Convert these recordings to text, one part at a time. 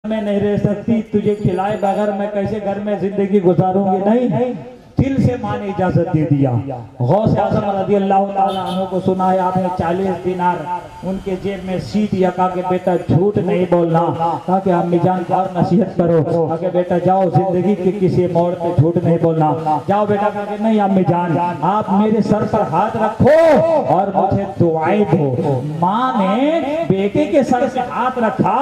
میں نہیں رہ سکتی، تجھے کھلائے بغیر میں کیسے گھر میں زندگی گزاروں گی؟ نہیں، دل سے ماں نے اجازت دے دیا۔ غوث اعظم رضی اللہ تعالیٰ عنہ کو سنا ہے آپ نے 40 دینار ان کے جیب میں سی دیا، کہا کہ بیٹا جھوٹ نہیں بولنا، کہا کہ امی جان اور نصیحت کرو، کہا کہ بیٹا جاؤ زندگی کے کسی موڑ پہ جھوٹ نہیں بولنا، جاؤ بیٹا، کہا کہ نہیں امی جان آپ میرے سر پر ہاتھ رکھو اور مجھے دعائیں دو۔ ماں نے بیٹے کے سر سے ہاتھ رکھا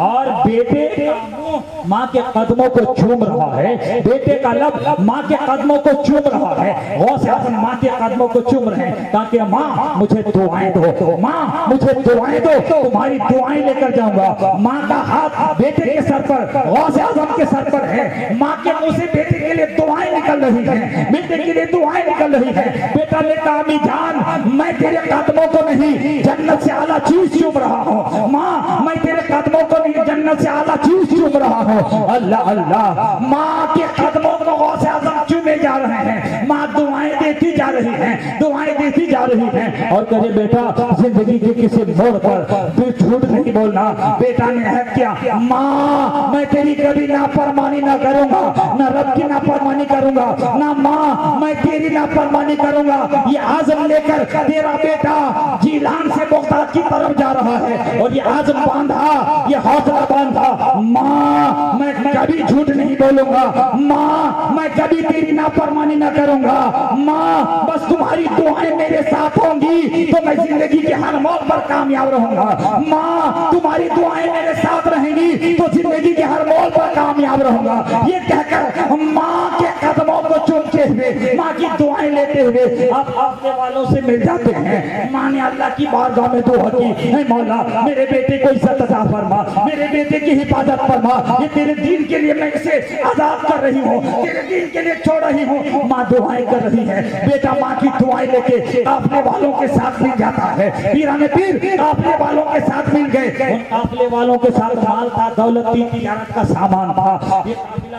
اور بیٹے کا منہ ماں کے قدموں کو چوم رہا ہے، بیٹے کا لب ماں کے قدموں کو چوم رہا ہے۔ غوث اعظم ماں کے قدموں کو چوم رہے ہیں تاکہ ماں مجھے دعائیں دو، ماں مجھے دعائیں دو، تمہاری دعائیں لے کر جاؤں گا۔ ماں کا ہاتھ بیٹے کے سر پر، غوث اعظم کے سر پر ہے، ماں کے منہ سے بیٹے کے لیے دعائیں نکل رہی ہیں، بیٹے کے لیے دعائیں نکل رہی ہیں۔ بیٹا نے کہا امی جان میں تیرے قدموں کو نہیں جنت سے اعلیٰ چیز چوم رہا ہوں، ماں میں تیرے قدموں کو نہیں جنت سے اعلیٰ چیز چوم رہا ہوں۔ اللہ اللہ، ماں کے قدموں کو غوث اعظم چومے جا رہے ہیں، ماں دعائیں دیتی جا رہی ہیں، دعائیں دیتی جا رہی ہیں، اور کہے بیٹا زندگی کے کسی موڑ پر تو جھوٹ نہیں بولنا۔ بیٹا نے عہد کیا ماں میں تیری کبھی نافرمانی نہ کروں گا، نہ رب کی نافرمانی کروں گا، نہ ماں میں تیری نافرمانی کروں گا۔ یہ عزم لے کر تیرا بیٹا جیلان سے بغداد کی طرف جا رہا ہے اور یہ عزم باندھا، یہ حوصلہ باندھا، ماں میں کبھی جھوٹ نہیں بولوں گا، ماں میں کبھی تیری نافرمانی نہ کروں گا، ماں بس تمہاری دعائیں میرے ساتھ ہوں گی تو میں زندگی کے ہر موڑ پر کامیاب رہوں گا، ماں تمہاری دعائیں میرے ساتھ رہیں گی تو زندگی کے ہر موڑ پر کامیاب رہوں گا۔ یہ کہہ کر ماں کے قدموں کو چومتے ہوئے، ماں کی دعائیں لیتے ہوئے آپ اپنے والوں سے مل جاتے ہیں۔ ماں نے اللہ کی بارگاہ میں دعا کی، اے مولا میرے بیٹے کو عزت عطا فرما، میرے بیٹے کی حفاظت فرما، یہ تیرے دین کے لیے میں اسے آزاد کر رہی ہوں، تیرے دین کے لیے چھوڑ رہی ہوں۔ ماں دعائیں کر رہی ہے، بیٹا ماں کی دعائیں لے کے قافلے والوں کے ساتھ مل جاتا ہے۔ پیران پیر قافلے والوں کے ساتھ مل گئے، ان قافلے والوں کے ساتھ مال تھا، دولت تھی، تجارت کا سامان تھا۔ یہ قافلہ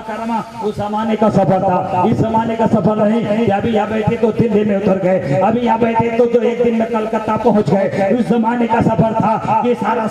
کرما اس زمانے کا سفر تھا، اس زمانے کا سفر نہیں کہ ابھی یہاں بیٹھے تو دلی میں اتر گئے، ابھی یہاں بیٹھے تو ایک دن میں کلکتہ پہنچ گئے۔ اس زمانے کا سفر تھا کہ سارا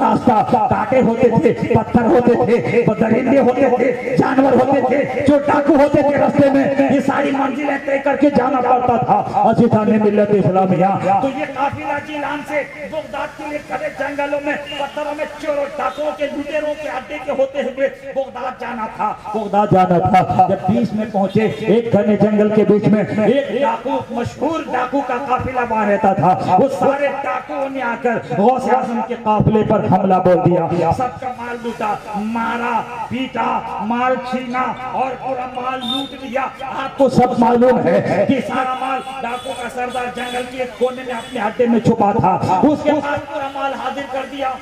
راستہ کانٹے ہوتے تھے، پتھر ہوتے تھے، درندے ہوتے تھے، جانور ہوتے تھے، جو ڈاکو ہوتے تھے راستے میں، یہ ساری منزلیں طے کر کے جانا پڑتا تھا۔ عزیزان ملت اسلامیہ، تو یہ قافلہ جیلان سے بغداد کے لیے کھڑے جنگلوں میں پتھروں میں چوروں ڈاکوؤں کے لوٹیروں کے اڈے کے ہوتے ہوئے بغداد جانا تھا، بغداد جانا تھا۔ جب بیچ میں پہنچے، ایک گھنے جنگل کے بیچ میں ایک ڈاکو، مشہور ڈاکو کا قافلہ وہاں رہتا تھا۔ وہ سارے ڈاکوؤں نے آ کر غوث اعظم کے قافلے پر حملہ بول دیا، سب کا مال لوٹا، مارا پیٹا، مال چھینا اور پورا مال لوٹ لیا۔ آپ کو سب معلوم ہے کہ سارا مال ڈاکو کا سردار جنگل کے ایک کونے میں اپنے اڈے میں چھپا تھا، اس کے پاس پورا مال حاضر کر دیا۔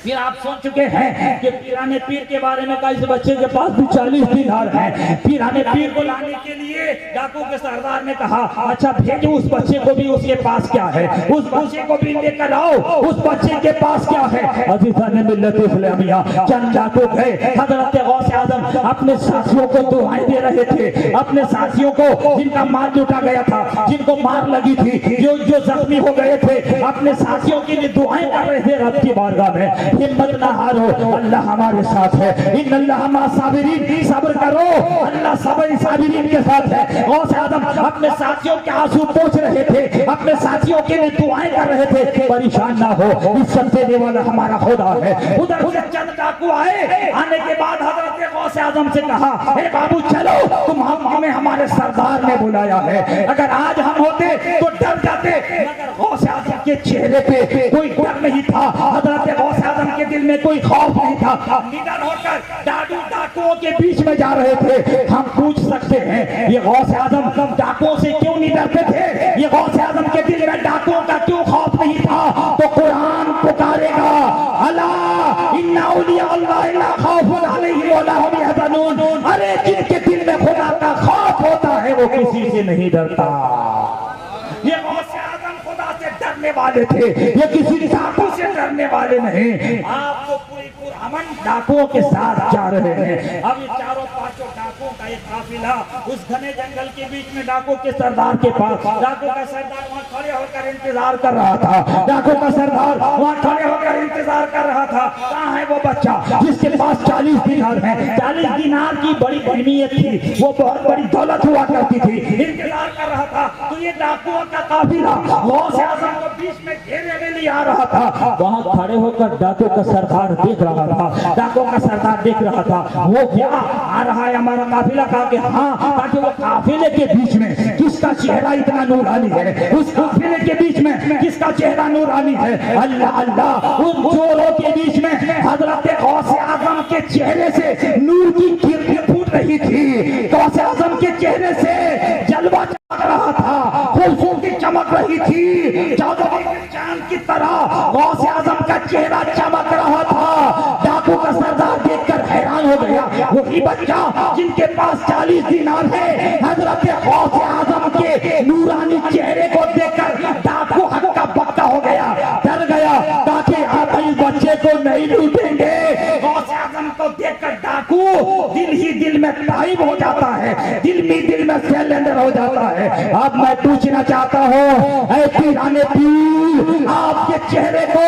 پھر آپ سن چکے ہیں کہ پیران پیر کے بارے میں کہا اس بچے کے پاس بھی 40 دینار ہیں۔ پیران پیر کو لانے کے لیے ڈاکو کے سردار نے کہا اچھا بھیجو اس بچے کو بھی، اس کے پاس کیا ہے، اس بچے کو بھی لے کر آؤ، اس بچے کے پاس کیا ہے۔ عزیزان ملت اسلامیہ، چند ڈاکو گئے، حضرت غوث اعظم اپنے ساتھیوں کو دعائیں دے رہے تھے، اپنے ساتھیوں کو جن کا مال لوٹا گیا تھا، جن کو مار لگی تھی، جو زخمی ہو گئے تھے، اپنے ساتھیوں کے لیے دعائیں کر رہے تھے رب کی بارگاہ میں۔ ہمت نہ ہارو، اللہ ہمارے ساتھ ہے، ان اللہ مع الصابرین، صبر کرو، اللہ صابرین کے ساتھ ہے۔ غوث اعظم اپنے ساتھیوں کے آنسو پوچھ رہے تھے، اپنے ساتھیوں کے لیے دعائیں کر رہے تھے، پریشان نہ ہو، عزت دینے والا ہمارا خدا ہے۔ ادھر سے چند ڈاکو آئے، آنے کے بعد حضرت غوث اعظم سے کہا اے بابو چلو، ہمیں ہمارے سردار نے بلایا ہے، اگر آج ہم ہوتے تو ڈر جاتے، مگر غوث اعظم کے چہرے پہ کوئی ڈر نہیں تھا، حضرت غوث اعظم کے دل میں کوئی خوف نہیں تھا۔ نڈر ہو کر ڈاکوؤں کے بیچ میں جا رہے تھے۔ ہم پوچھ سکتے ہیں یہ غوث اعظم ڈاکوؤں سے کیوں نہیں ڈرتے تھے، یہ غوث اعظم کے دل میں ڈاکوؤں کا کیوں خوف نہیں تھا؟ تو قرآن پکارے گا الا ان اولیاء اللہ لا خوف علیہم ولا هم يحزنون، ارے جن کے دل میں خدا کا خوف ہوتا ہے وہ کسی سے نہیں ڈرتا۔ یہ غوث اعظم خدا سے ڈرنے والے تھے، یہ کسی ڈاکو سے ڈرنے والے نہیں۔ آپ کو پوری قرآن امن ڈاکوؤں کے ساتھ جا رہے ہیں. اب یہ چاروں پانچوں ڈاکوؤں کا ایک قافلہ اس گھنے جنگل کے بیچ میں ڈاکو کے سردار کے پاس. ڈاکو کا سردار وہاں کھڑے ہو کر انتظار کر رہا تھا. ڈاکو کا سردار وہاں کھڑے ہو کر انتظار کر رہا تھا. کہاں ہے وہ بچہ جس کے پاس 40 دینار ہے؟ 40 دینار کی بڑی اہمیت تھی, وہ بہت بڑی دولت ہوا کرتی تھی. انتظار کر رہا تھا تو یہ ڈاکوؤں کا قافلہ غوث اعظم کو بیچ میں گھیرے میں لے آ رہا تھا. وہاں کھڑے ہو کر ڈاکو کا سردار دیکھ رہا تھا. ڈاکو کا سردار دیکھ رہا تھا وہ کیا آ رہا ہے ہمارا قافلہ. کہا کہ ہاں, تاکہ وہ قافلے کے بیچ میں کس کا چہرہ اتنا نورانی ہے, اس قافلے کے بیچ میں کس کا چہرہ نورانی ہے. اللہ اللہ, ان چوروں کے بیچ میں حضرت غوث اعظم کے چہرے سے نور کی کرنیں پھوٹ رہی تھی. غوث اعظم کے چہرے سے جلوہ چمک رہا تھا, خوبصورتی چمک رہی تھی. چاند کی طرح غوث اعظم کا چہرہ چمک رہا تھا. ڈاکو کا سردار دیکھ کر حیران ہو گیا. وہی بچہ جن کے پاس 40 دینار ہے, حضرت غوث اعظم کے نورانی چہرے کو دیکھ کر ڈاکو ہکا بکا ہو گیا, ڈر گیا تاکہ آپ اس بچے کو نہیں لوٹیں گے. غوث اعظم کو دیکھ کر ڈاکو دل ہی دل میں تائب ہو جاتا ہے, دل میں سیلنڈر ہو جاتا ہے. اب میں پوچھنا چاہتا ہوں, اے پیرانے پیر, آپ کے چہرے کو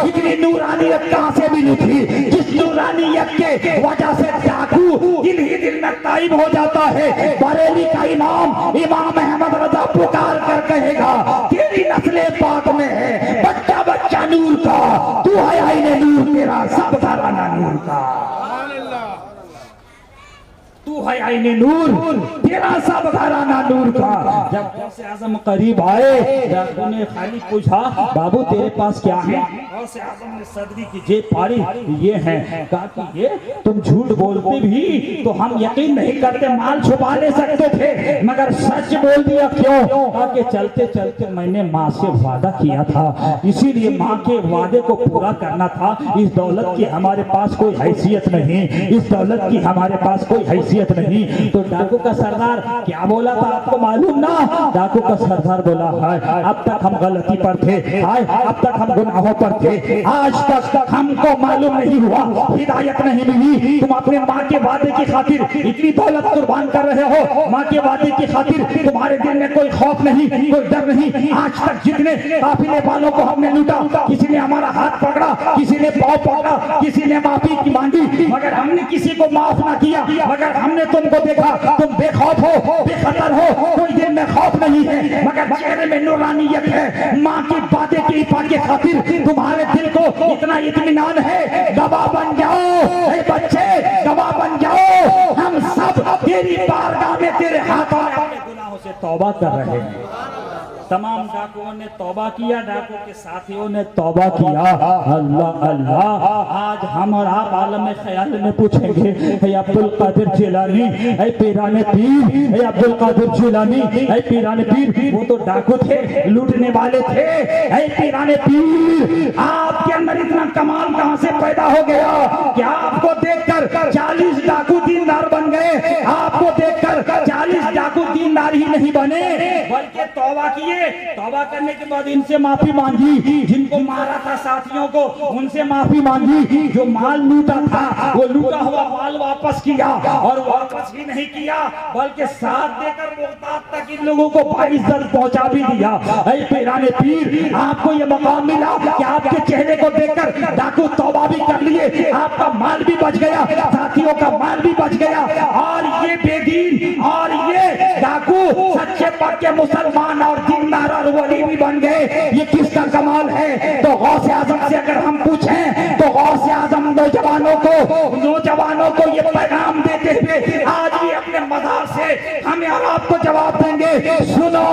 اتنی نورانیت کہاں سے ملی تھی جس نورانیت کے وجہ سے ڈاکو دل ہی دل میں تائب ہو جاتا ہے؟ بریلی کا امام احمد رضا پکار کر کہے گا تیری نسل پاک میں ہے بچہ بچہ نور کا, تو ہے عین نور, تیرا سب گھرانہ نور کا. تو ہے عین نور, تیرا سب گھرانہ نور کا. جب غوث اعظم قریب آئے, ڈاکو نے خالی پوچھا بابو تیرے پاس کیا ہے؟ غوث اعظم نے صدری کی جیب پاڑی, یہ ہے. کہا کہ یہ تم جھوٹ بولتے بھی تو ہم یقین نہیں کرتے, مال چھپا لے سکتے تھے مگر سچ بول دیا کیوں؟ کہا کہ چلتے چلتے میں نے ماں سے وعدہ کیا تھا, اسی لیے ماں کے وعدے کو پورا کرنا تھا. اس دولت کی ہمارے پاس کوئی حیثیت نہیں, اس دولت کی ہمارے پاس کوئی حیثیت نہیں. تو ڈاکو کا سردار کیا بولا تھا آپ کو معلوم نا؟ ڈاکو کا سردار بولا ہائے اب تک ہم غلطی پر تھے, ہائے اب تک ہم گناہوں پر تھے, آج تک ہم کو معلوم نہیں ہوا, ہدایت نہیں ملی. تم اپنے ماں کے وعدے کی خاطر اتنی دولت قربان کر رہے ہو, ماں کے وعدے کی خاطر تمہارے دل میں کوئی خوف نہیں, کوئی ڈر نہیں. آج تک جتنے قافلے والوں کو ہم نے لوٹا, کسی نے ہمارا ہاتھ پکڑا, کسی نے پاؤں پکڑا, کسی نے معافی کی مانگی, مگر ہم نے کسی کو معاف نہ کیا. مگر ہم نے تم کو دیکھا, تم بے خوف ہو, بے خطر ہو, کوئی دل میں خوف نہیں ہے مگر چہرے میں نورانیت ہے. ماں کی باتیں کی پا کے خاطر تمہارے دل کو اتنا اطمینان ہے. گواہ بن جاؤ اے بچے, گواہ بن جاؤ, ہم سب تیری بارگاہ میں تیرے ہاتھوں میں اپنے گناہوں سے توبہ کر رہے ہیں. تمام ڈاکوؤں نے توبہ کیا, ڈاکو کے ساتھیوں نے توبہ کیا. اللہ اللہ, آج ہم اور آپ عالم خیال میں پوچھیں گے اے عبدالقادر جیلانی, اے پیران پیر, اے عبدالقادر جیلانی, اے پیران پیر, وہ تو ڈاکو تھے, لوٹنے والے تھے. اے پیران پیر, آپ کے اندر اتنا کمال کہاں سے پیدا ہو گیا کہ آپ کو دیکھ کر 40 ڈاکو دیندار بن گئے؟ آپ کو دیکھ کر 40 ڈاکو دیندار ہی نہیں بنے بلکہ توبہ کیے. توبہ کرنے کے بعد ان سے معافی مانگی, جن کو مارا تھا ساتھیوں کو ان سے معافی مانگی, جو مال لوٹا تھا وہ لوٹا ہوا مال واپس کیا, اور واپس ہی نہیں کیا بلکہ ساتھ دے کر محتاج تک ان لوگوں کو باعزت پہنچا بھی دیا. اے پیران پیر, آپ کو یہ مقام ملا کہ آپ کے چہرے کو دیکھ کر ڈاکو توبہ بھی کر لیے, آپ کا مال بھی بچ گیا, ساتھیوں کا مال بھی بچ گیا, اور یہ بے دین اور یہ ڈاکو سچے پکے مسلمان اور دیندار اور ولی بھی بن گئے. یہ کس کا کمال ہے؟ تو غوث اعظم سے اگر ہم پوچھیں تو غوث اعظم نوجوانوں کو یہ پیغام دیتے ہوئے آج بھی اپنے مزار سے ہمیں اور آپ کو جواب دیں گے, سنو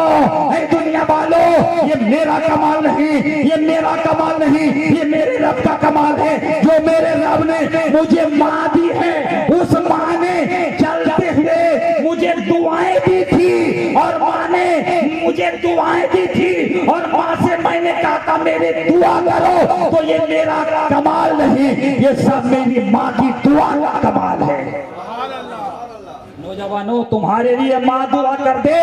اے دنیا والو, یہ میرا کمال نہیں, یہ میرا کمال نہیں, یہ میرے رب کا کمال ہے. جو میرے رب نے مجھے ماں دی ہے, اس ماں نے چلتے ہوئے مجھے دعائیں دی تھی, اور ماں نے مجھے دعائیں دی تھی, اور ماں سے میں نے کہا تھا میرے دعا کرو. تو یہ میرا کمال نہیں, یہ سب میری ماں کی دعا کا کمال ہے. نوجوانوں, تمہارے لیے ماں دعا کر دے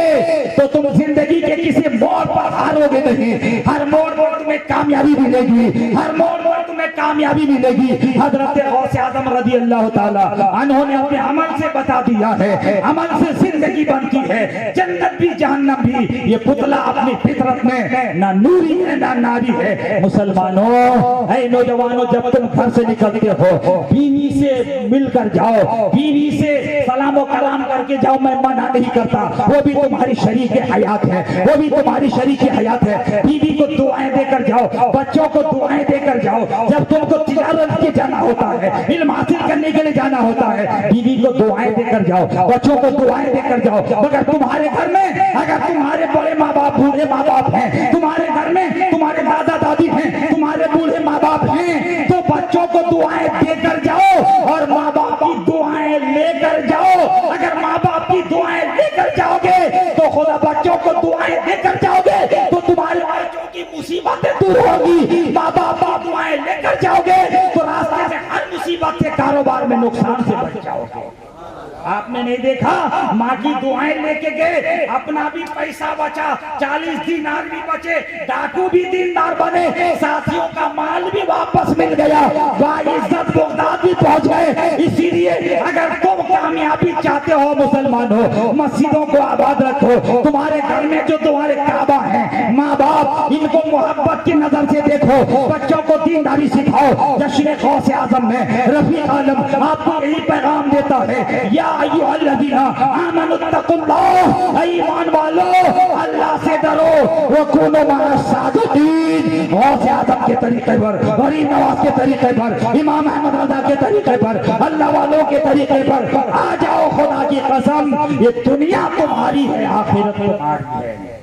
تو تم زندگی کے کسی موڑ پر ہارو گے نہیں. ہر موڑ تمہیں کامیابی ملے گی, ہر موڑ تمہیں تمہیں کامیابی ملے گی۔ حضرت غوث اعظم رضی اللہ تعالیٰ عنہ نے اپنے عمل سے بتا دیا ہے، عمل سے زندگی بنتی ہے، جنت بھی جہنم بھی۔ یہ پتلا اپنی فطرت میں نہ نوری ہے نہ ناری ہے۔ مسلمانوں، اے نوجوانوں، جب تم گھر سے نکلتے ہو بیوی سے مل کر جاؤ، بیوی سے سلام و کلام کر کے جاؤ، میں منع نہیں کرتا، وہ بھی تمہاری شریک حیات ہے، وہ بھی تمہاری شریک حیات ہے۔ بیوی کو دعائیں دے کر جاؤ، بچوں کو دعائیں دے کر جاؤ۔ جب تم کو تجارت کے جانا ہوتا ہے، علم حاصل کرنے کے لیے جانا ہوتا ہے، بیوی کو دعائیں دے کر جاؤ، بچوں کو دعائیں دے کر جاؤ۔ مگر تمہارے گھر میں اگر تمہارے بڑے ماں باپ بوڑھے ماں باپ ہیں، تمہارے گھر میں تمہارے دادا دادی ہیں، تمہارے بوڑھے ماں باپ ہیں، تو بچوں کو دعائیں دے کر جاؤ اور ماں باپ کی دعائیں لے کر جاؤ۔ اگر ماں باپ کی دعائیں لے کر جاؤ گے تو خدا بچوں کو دعائیں دے کر جاؤ گے تو تمہارے بچوں کی مصیبتیں دور ہوگی۔ ماں باپ کی دعائیں لے کر جاؤ گے تو راستے میں ہر مصیبت سے، کاروبار میں نقصان سے بچ جاؤ گے۔ آپ نے نہیں دیکھا ماں کی دعائیں لے کے گئے، اپنا بھی پیسہ بچا، 40 دینار بھی بچے، ڈاکو بھی دیندار بنے، ساتھیوں کا مال بھی واپس مل گیا، باعزت بغداد بھی پہنچ گئے۔ اسی لیے اگر تم کامیابی چاہتے ہو مسلمانوں، مسجدوں کو آباد رکھو، تمہارے گھر میں جو تمہارے کعبہ ہیں، ماں باپ ان کو محبت کی نظر سے دیکھو، بچوں کو دینداری سکھاؤ۔ جشن غوث اعظم میں رفیع عالم آپ کو یہی پیغام دیتا ہے، یا ایھا الذین آمنوا اتقوا اللہ، ایمان والو اللہ سے ڈرو، وکونوا مع الصادقین۔ غوث اعظم کے طریقے پر، غریب نواز کے طریقے پر، امام احمد رضا کے طریقے پر، اللہ والوں کے طریقے پر آ جاؤ۔ خدا کی قسم یہ دنیا تمہاری ہے، آخرت تمہاری ہے۔